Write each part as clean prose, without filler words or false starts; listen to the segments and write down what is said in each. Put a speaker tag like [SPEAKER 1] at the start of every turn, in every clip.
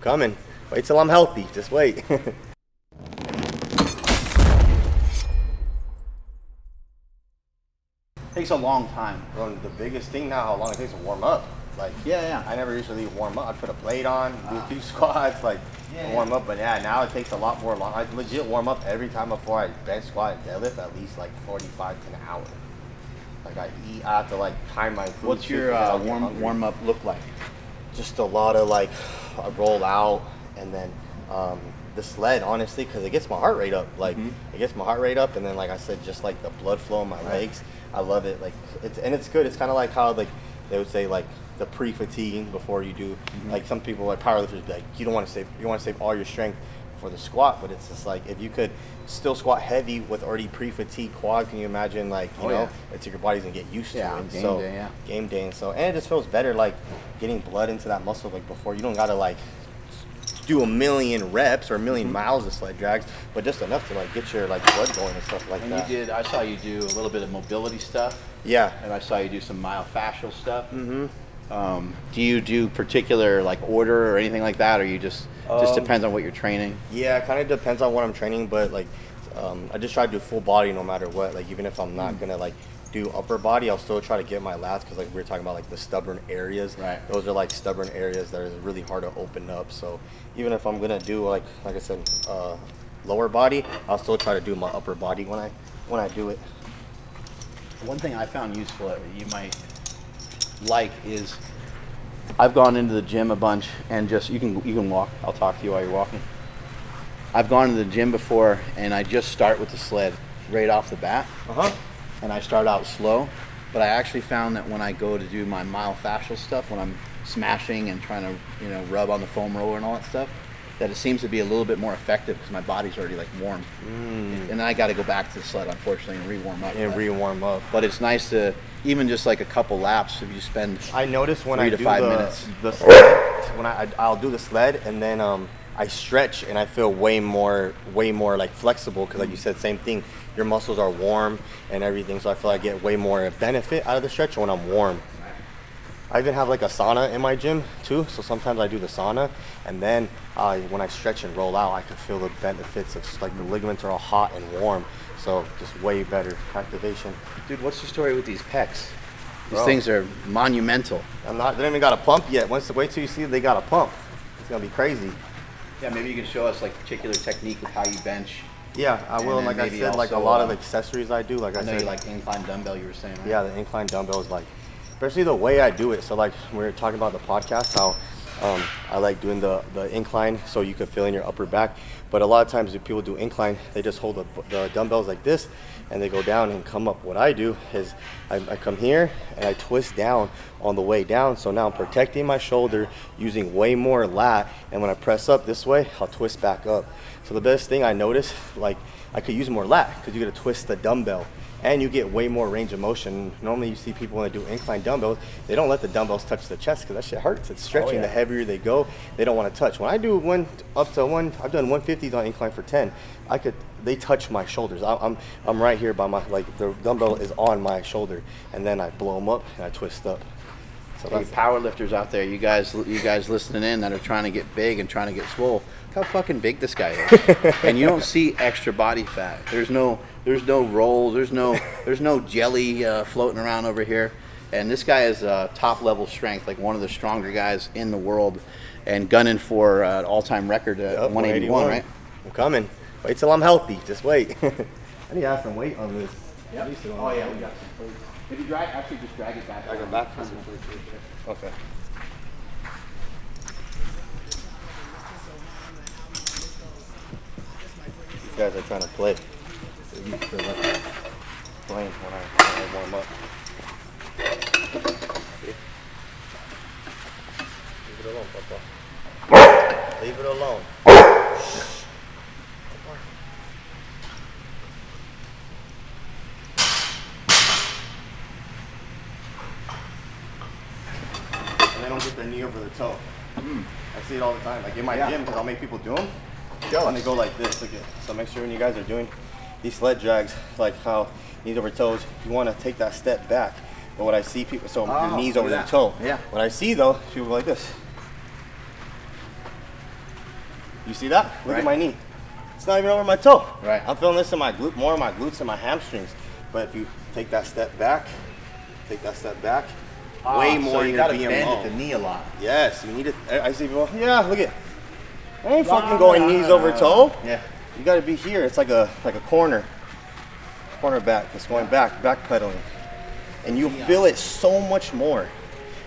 [SPEAKER 1] coming. Wait till I'm healthy. Just wait.
[SPEAKER 2] Takes a long time.
[SPEAKER 1] Well, the biggest thing now, how long it takes to warm up. Like,
[SPEAKER 2] yeah.
[SPEAKER 1] I never usually warm up. I put a plate on, do a few squats, like warm up. But yeah, now it takes a lot more long. I legit warm up every time before I bench, squat, and deadlift, at least like 45 to an hour. Like I have to like time my food.
[SPEAKER 2] What's your warm up look like?
[SPEAKER 1] Just a lot of like, I roll out and then the sled, honestly, because it gets my heart rate up. Like it gets my heart rate up, and then like I said, just like the blood flow in my legs. I love it. Like it's good. It's kind of like how like they would say like the pre-fatiguing before you do. Like some people like powerlifters be like, you want to save all your strength for the squat, but it's just like if you could still squat heavy with already pre-fatigued quad, can you imagine like you know it's your body's gonna get used to it. Game day, and so and it just feels better like getting blood into that muscle like before. You don't gotta like do a million reps or a million miles of sled drags, but just enough to like get your like blood going and stuff like that.
[SPEAKER 2] And I saw you do a little bit of mobility stuff.
[SPEAKER 1] Yeah.
[SPEAKER 2] And I saw you do some myofascial stuff. Do you do particular like order or anything like that, or you just depends on what you're training? Yeah,
[SPEAKER 1] it kind of depends on what I'm training, but like I just try to do full body no matter what. Like even if I'm not gonna like do upper body, I'll still try to get my lats, because like we were talking about like the stubborn areas. Right. Those are like stubborn areas that are really hard to open up. So even if I'm gonna do like I said lower body, I'll still try to do my upper body when I do it.
[SPEAKER 2] One thing I found useful that you might like is I've gone into the gym a bunch and just you can walk. I'll talk to you while you're walking. I've gone to the gym before and I just start with the sled right off the bat. And I start out slow, but I actually found that when I go to do my myofascial stuff, when I'm smashing and trying to rub on the foam roller and all that stuff, that it seems to be a little bit more effective because my body's already like warm. And then I got to go back to the sled, unfortunately, and re-warm up. But it's nice to even just like a couple laps if you spend. I notice when 3 to 5 minutes. The sled, when I'll do the sled and then I stretch and I feel way more like flexible, because like you said, same thing. Your muscles are warm and everything, so I feel like I get way more benefit out of the stretch when I'm warm. I even have like a sauna in my gym too, so sometimes I do the sauna, and then when I stretch and roll out, I can feel the benefits of like the ligaments are all hot and warm, so just way better activation. Dude, what's your story with these pecs? These things are monumental.
[SPEAKER 1] They don't even got a pump yet. Wait till you see they got a pump. It's gonna be crazy.
[SPEAKER 2] Yeah, maybe you can show us like particular technique with how you bench.
[SPEAKER 1] Yeah, I will. And like I said, also, like a lot of accessories I do. Like I
[SPEAKER 2] know
[SPEAKER 1] said,
[SPEAKER 2] you like incline dumbbell. You were saying, right?
[SPEAKER 1] Yeah, the incline dumbbell is like, especially the way I do it. So like we were talking about the podcast, how I like doing the incline so you can feel in your upper back. But a lot of times if people do incline, they just hold the dumbbells like this and they go down and come up. What I do is I come here and I twist down on the way down. So now I'm protecting my shoulder using way more lat. And when I press up this way, I'll twist back up. So the best thing I noticed, like I could use more lat because you get to twist the dumbbell and you get way more range of motion. Normally you see people when they do incline dumbbells, they don't let the dumbbells touch the chest because that shit hurts. It's stretching. The heavier they go, they don't want to touch. When I do I've done 150s on incline for 10. They touch my shoulders. I'm right here by my, like the dumbbell is on my shoulder, and then I blow them up and I twist up. So
[SPEAKER 2] hey, power lifters out there, you guys listening in that are trying to get big and trying to get swole, look how fucking big this guy is. And you don't see extra body fat. There's no rolls, there's no jelly floating around over here. And this guy is top level strength, like one of the stronger guys in the world, and gunning for an all-time record at 181, right?
[SPEAKER 1] I'm coming. Wait till I'm healthy. Just wait. I need to have some weight on this.
[SPEAKER 2] Yep. Oh yeah, we got some plates. If you actually just drag it back.
[SPEAKER 1] Drag it back. Okay. These guys are trying to play. They're used to like playing when I warm up. See? Leave it alone, Papa. Leave it alone. They don't get their knee over the toe. I see it all the time. Like in my gym, because I'll make people do them. And they go like this. Look at. So make sure when you guys are doing these sled drags, like how knees over toes, you want to take that step back. But what I see people, so your knees over the toe. Yeah. What I see though, people go like this. You see that? Look
[SPEAKER 2] Right.
[SPEAKER 1] at my knee. It's not even over my toe.
[SPEAKER 2] Right.
[SPEAKER 1] I'm feeling this in my glute, more in my glutes and my hamstrings. But if you take that step back, way more
[SPEAKER 2] So you
[SPEAKER 1] you're
[SPEAKER 2] gotta
[SPEAKER 1] being
[SPEAKER 2] bend
[SPEAKER 1] low.
[SPEAKER 2] at the knee a lot.
[SPEAKER 1] Yes, you need it. I see people. Yeah, look at. I ain't fucking going knees over toe.
[SPEAKER 2] Yeah.
[SPEAKER 1] You got to be here. It's like a corner back. It's going back pedaling, and you feel it so much more.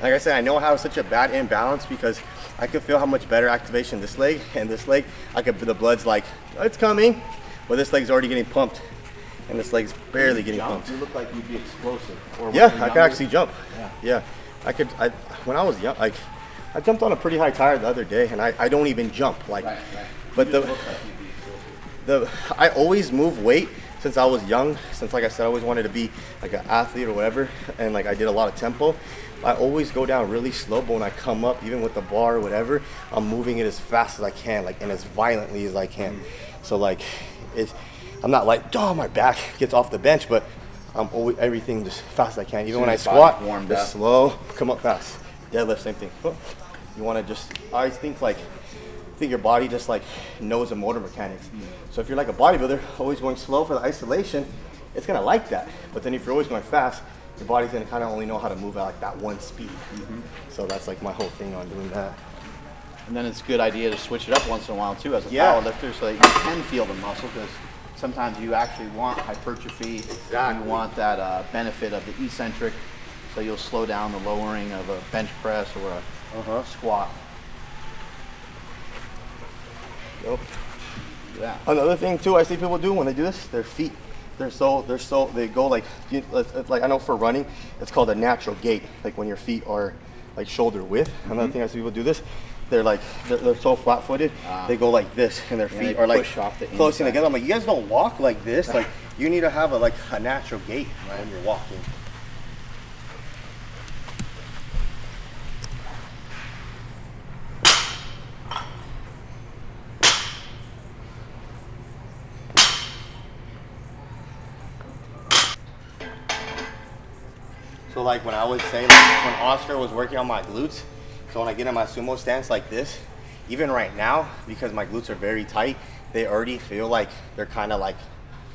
[SPEAKER 1] Like I said, I know I have such a bad imbalance because I could feel how much better activation this leg and this leg. The blood's like it's coming, but this leg's already getting pumped, and this leg's barely getting pumped.
[SPEAKER 2] You look like you'd be explosive. Or
[SPEAKER 1] Yeah,
[SPEAKER 2] when you're
[SPEAKER 1] I could
[SPEAKER 2] younger.
[SPEAKER 1] actually jump. Yeah, I could. When I was young, like I jumped on a pretty high tire the other day, and I don't even jump. Like,
[SPEAKER 2] Right.
[SPEAKER 1] but
[SPEAKER 2] You just look like you'd be explosive.
[SPEAKER 1] I always move weight since I was young. Since, like I said, I always wanted to be like an athlete or whatever, and like I did a lot of tempo. I always go down really slow, but when I come up, even with the bar or whatever, I'm moving it as fast as I can, like, and as violently as I can. So like, I'm not like, oh, my back gets off the bench, but I'm always everything just fast as I can. Even when I squat,
[SPEAKER 2] warmed
[SPEAKER 1] just
[SPEAKER 2] up.
[SPEAKER 1] slow, come up fast. Deadlift, same thing. You want to just, I think your body just like knows the motor mechanics. So if you're like a bodybuilder, always going slow for the isolation, it's gonna like that. But then if you're always going fast, your body's gonna kind of only know how to move at like that one speed. So that's like my whole thing on doing that.
[SPEAKER 2] And then it's a good idea to switch it up once in a while too as a
[SPEAKER 1] Yeah.
[SPEAKER 2] power lifter so that you can feel the muscle, because sometimes you actually want hypertrophy.
[SPEAKER 1] Exactly.
[SPEAKER 2] You want that benefit of the eccentric, so you'll slow down the lowering of a bench press or a squat.
[SPEAKER 1] Yep.
[SPEAKER 2] Yeah.
[SPEAKER 1] Another thing too, I see people do when they do this, their feet. They go like, it's like I know for running, it's called a natural gait. Like when your feet are like shoulder width. Another thing I see people do this, they're so flat-footed, they go like this, and their feet
[SPEAKER 2] they
[SPEAKER 1] are like
[SPEAKER 2] push off the
[SPEAKER 1] closing
[SPEAKER 2] inside.
[SPEAKER 1] together. I'm like, you guys don't walk like this. Like you need to have a natural gait when you're walking. So like when I would say, like when Oscar was working on my glutes, so when I get in my sumo stance like this, even right now, because my glutes are very tight, they already feel like they're kind of like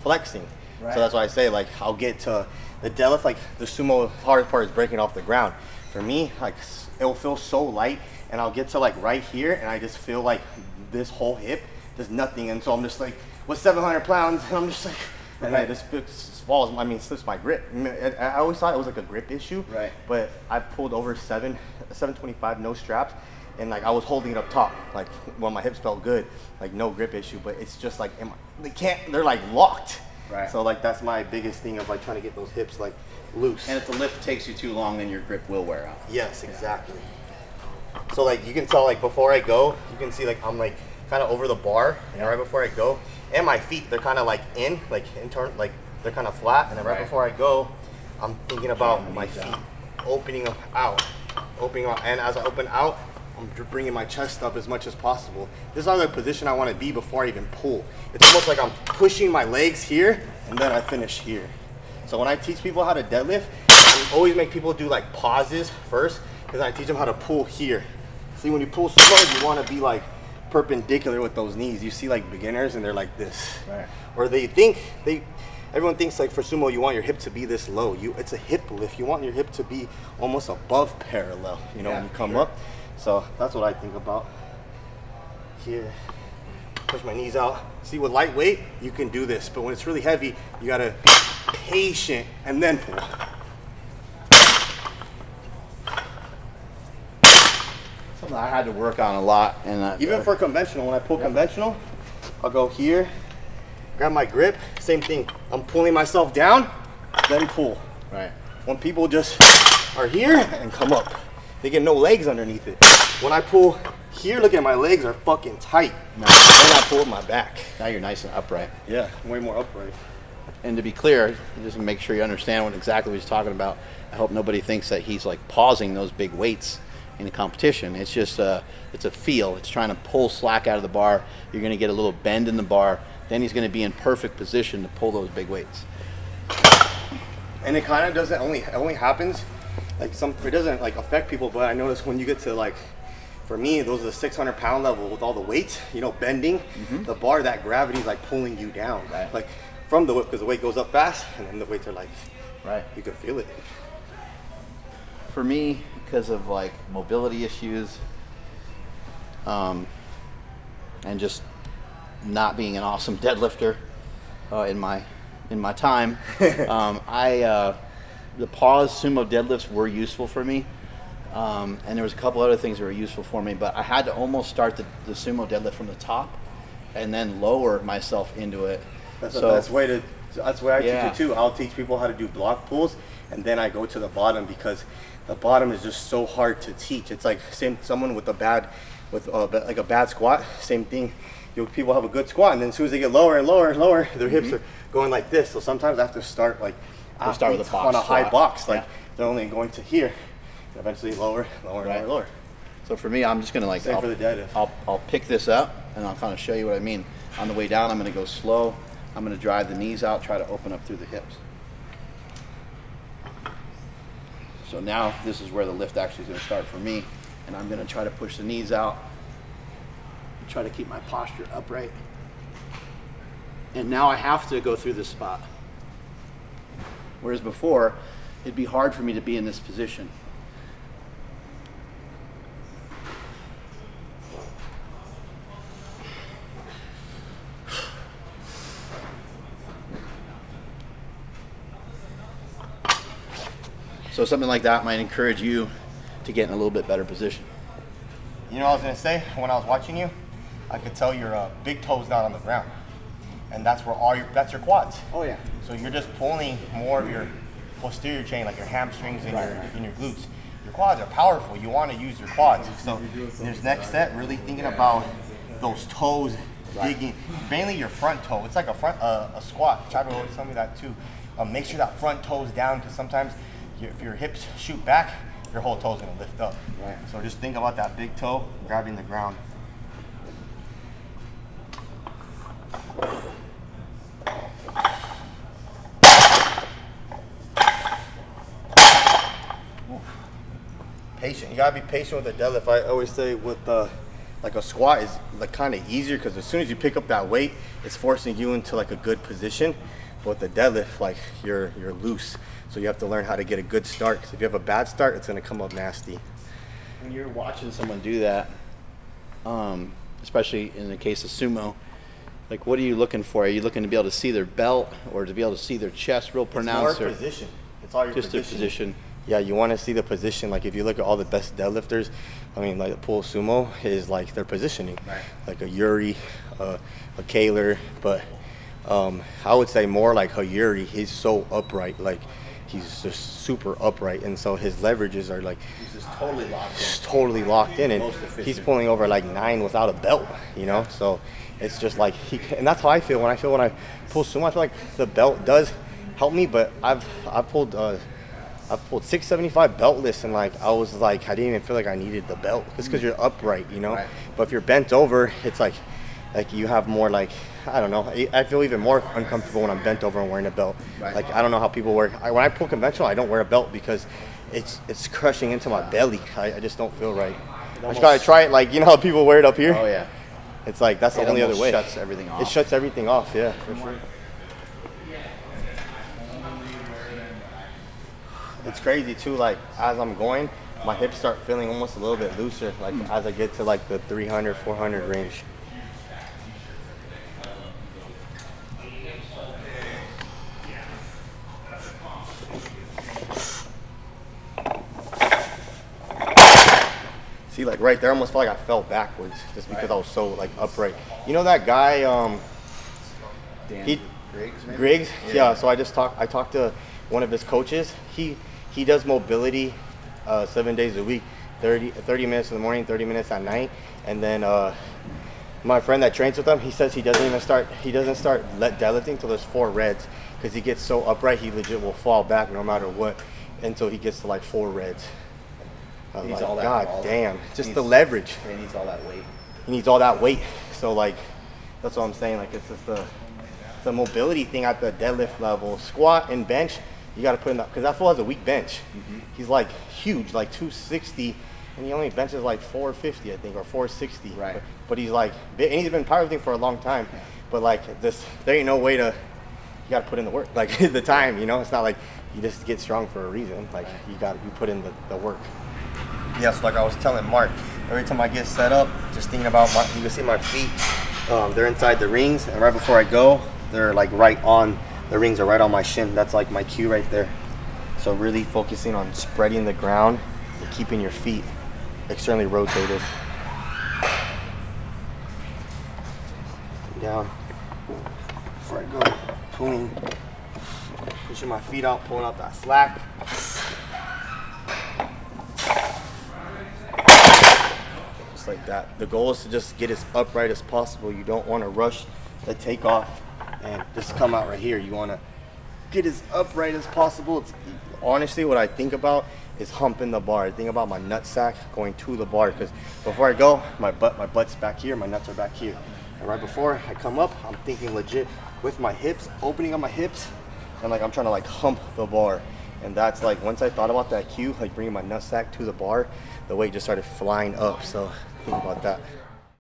[SPEAKER 1] flexing.
[SPEAKER 2] Right.
[SPEAKER 1] So that's why I say like I'll get to the deadlift, like the sumo hardest part is breaking off the ground. For me, like it'll feel so light, and I'll get to like right here, and I just feel like this whole hip, there's nothing, and so I'm just like, with 700 pounds, and I'm just like, and I just falls, slips my grip. I always thought it was like a grip issue,
[SPEAKER 2] Right.
[SPEAKER 1] but I pulled over 725, no straps, and like I was holding it up top, like when my hips felt good, like no grip issue, but it's just like, they're like locked.
[SPEAKER 2] Right.
[SPEAKER 1] So like that's my biggest thing of like trying to get those hips like loose.
[SPEAKER 2] And if the lift takes you too long, then your grip will wear out.
[SPEAKER 1] Yes, exactly. So like you can tell like before I go, you can see like I'm like kind of over the bar, and right before I go, and my feet, they're kind of like intern, like they're kind of flat, and then right before I go, I'm thinking about my feet opening out, and as I open out, I'm bringing my chest up as much as possible. This is not the position I want to be before I even pull. It's almost like I'm pushing my legs here, and then I finish here. So when I teach people how to deadlift, I always make people do like pauses first, because I teach them how to pull here. See, when you pull so hard, you want to be like perpendicular with those knees. You see like beginners, and they're like this.
[SPEAKER 2] Right.
[SPEAKER 1] Or everyone thinks like for sumo, you want your hip to be this low. It's a hip lift. You want your hip to be almost above parallel, you know, when you come up. So that's what I think about. Here, push my knees out. See, with lightweight, you can do this, but when it's really heavy, you gotta be patient and then pull.
[SPEAKER 2] Something I had to work on a lot, and
[SPEAKER 1] Even for conventional, when I pull conventional, I'll go here, grab my grip, same thing. I'm pulling myself down, then pull.
[SPEAKER 2] right.
[SPEAKER 1] When people just are here and come up, they get no legs underneath it. When I pull here, look at my legs are fucking tight. Then I pull with my back.
[SPEAKER 2] Now you're nice and upright.
[SPEAKER 1] Yeah, way more upright.
[SPEAKER 2] And to be clear, just to make sure you understand exactly what he's talking about, I hope nobody thinks that he's like pausing those big weights in a competition. It's just it's a feel. It's trying to pull slack out of the bar. You're going to get a little bend in the bar. Then he's going to be in perfect position to pull those big weights.
[SPEAKER 1] And it kind of doesn't it only happens like it doesn't like affect people, but I notice when you get to like for me, those are the 600-pound level with all the weights, you know, bending, the bar, that gravity is like pulling you down.
[SPEAKER 2] Right.
[SPEAKER 1] Like from the whip, because the weight goes up fast and then the weights are like, you can feel it.
[SPEAKER 2] For me, because of like mobility issues, and just not being an awesome deadlifter in my time, the pause sumo deadlifts were useful for me. And there was a couple other things that were useful for me, but I had to almost start the sumo deadlift from the top and then lower myself into it.
[SPEAKER 1] That's the best way to. That's why I teach it too. I'll teach people how to do block pulls, and then I go to the bottom because the bottom is just so hard to teach. It's like someone with a bad, like a bad squat. Same thing. People have a good squat, and then as soon as they get lower and lower and lower, their hips are going like this. So sometimes I have to start like
[SPEAKER 2] start with a box
[SPEAKER 1] on a high
[SPEAKER 2] squat.
[SPEAKER 1] box, like they're only going to here, and eventually lower, lower, lower, lower.
[SPEAKER 2] So for me, I'm just gonna like
[SPEAKER 1] Same for the deadlift.
[SPEAKER 2] I'll pick this up and I'll kind of show you what I mean. On the way down, I'm gonna go slow. I'm gonna drive the knees out, try to open up through the hips. So now this is where the lift actually is gonna start for me, and I'm gonna try to push the knees out, try to keep my posture upright. And now I have to go through this spot. Whereas before, it'd be hard for me to be in this position. So something like that might encourage you to get in a little bit better position.
[SPEAKER 1] You know what I was gonna say? When I was watching you, I could tell your big toe's not on the ground, and that's where that's your quads.
[SPEAKER 2] Oh yeah.
[SPEAKER 1] So you're just pulling more of your posterior chain, like your hamstrings and your glutes. Your quads are powerful. You want to use your quads. So this next set, really thinking about those toes digging, mainly your front toe. It's like a squat. Chad always tell me that too. Make sure that front toe's down, because sometimes if your hips shoot back, your whole toe's gonna lift up. Right. So just think about that big toe grabbing the ground. Patient. You gotta be patient with the deadlift. I always say with like a squat is like kind of easier, because as soon as you pick up that weight, it's forcing you into like a good position. But with the deadlift, like you're loose. So you have to learn how to get a good start, because if you have a bad start, it's going to come up nasty.
[SPEAKER 2] When you're watching someone do that, especially in the case of sumo, like what are you looking for? Are you looking to be able to see their belt, or to be able to see their chest real pronounced?
[SPEAKER 1] It's more position. It's all your
[SPEAKER 2] just
[SPEAKER 1] position.
[SPEAKER 2] Their position.
[SPEAKER 1] Yeah, you want to see the position. Like if you look at all the best deadlifters, I mean, like the pull sumo is like their positioning. Right. Like a Yuri, a Kaler, but I would say more like a Yuri. He's so upright. Like he's just super upright, and so his leverages are like
[SPEAKER 2] he's just totally locked in.
[SPEAKER 1] Just totally locked in, and he's pulling over like 9 without a belt, you know. So it's just like and that's how I feel when I pull sumo. I feel like the belt does help me, but I've pulled 675 beltless, and like I was like I didn't even feel like I needed the belt, just because you're upright, you know. Right. But if you're bent over, it's like you have more like, I don't know, I feel even more uncomfortable when I'm bent over and wearing a belt. Right. Like I don't know how people wear. When I pull conventional, I don't wear a belt because it's crushing into my belly. I just don't feel right. I just gotta try it, like you know how people wear it up here.
[SPEAKER 2] Oh yeah.
[SPEAKER 1] It's like that's the only other way.
[SPEAKER 2] It shuts everything off.
[SPEAKER 1] It shuts everything off. Yeah, for sure. It's crazy too. Like as I'm going, my hips start feeling almost a little bit looser. Like as I get to like the 300, 400 range. See, like right there, I almost felt like I fell backwards just because I was so like upright. You know that guy, Griggs? Yeah. So I talked to one of his coaches. He does mobility 7 days a week, 30 minutes in the morning, 30 minutes at night. And then my friend that trains with him, he says he doesn't start deadlifting until there's 4 reds, because he gets so upright he legit will fall back no matter what until he gets to like 4 reds.
[SPEAKER 2] He needs
[SPEAKER 1] like,
[SPEAKER 2] all that.
[SPEAKER 1] God damn, just the leverage.
[SPEAKER 2] He needs all that weight.
[SPEAKER 1] He needs all that weight. So like, that's what I'm saying. Like it's just the mobility thing at the deadlift level. Squat and bench, you got to put in that, because that fool has a weak bench. He's like huge, like 260, and he only benches like 450, I think, or 460.
[SPEAKER 2] Right.
[SPEAKER 1] But he's like, and he's been powerlifting for a long time.
[SPEAKER 2] Yeah.
[SPEAKER 1] But like this, there ain't no way to. You got to put in the work, like the time. You know, it's not like you just get strong for a reason. Like you put in the work. Yes, like I was telling Mark, every time I get set up, just thinking about you can see my feet. They're inside the rings, and right before I go, they're like right on. The rings are right on my shin. That's like my cue right there. So really focusing on spreading the ground and keeping your feet externally rotated. Down. Before I go, pulling, pushing my feet out, pulling out that slack. Just like that. The goal is to just get as upright as possible. You don't want to rush the takeoff and just come out right here. You want to get as upright as possible. It's, honestly, what I think about is humping the bar. I think about my nut sack going to the bar, because before I go, my butt's back here, my nuts are back here. And right before I come up, I'm thinking legit with my hips, opening up my hips, and like I'm trying to like hump the bar. And that's like, once I thought about that cue, like bringing my nut sack to the bar, the weight just started flying up. So think about that.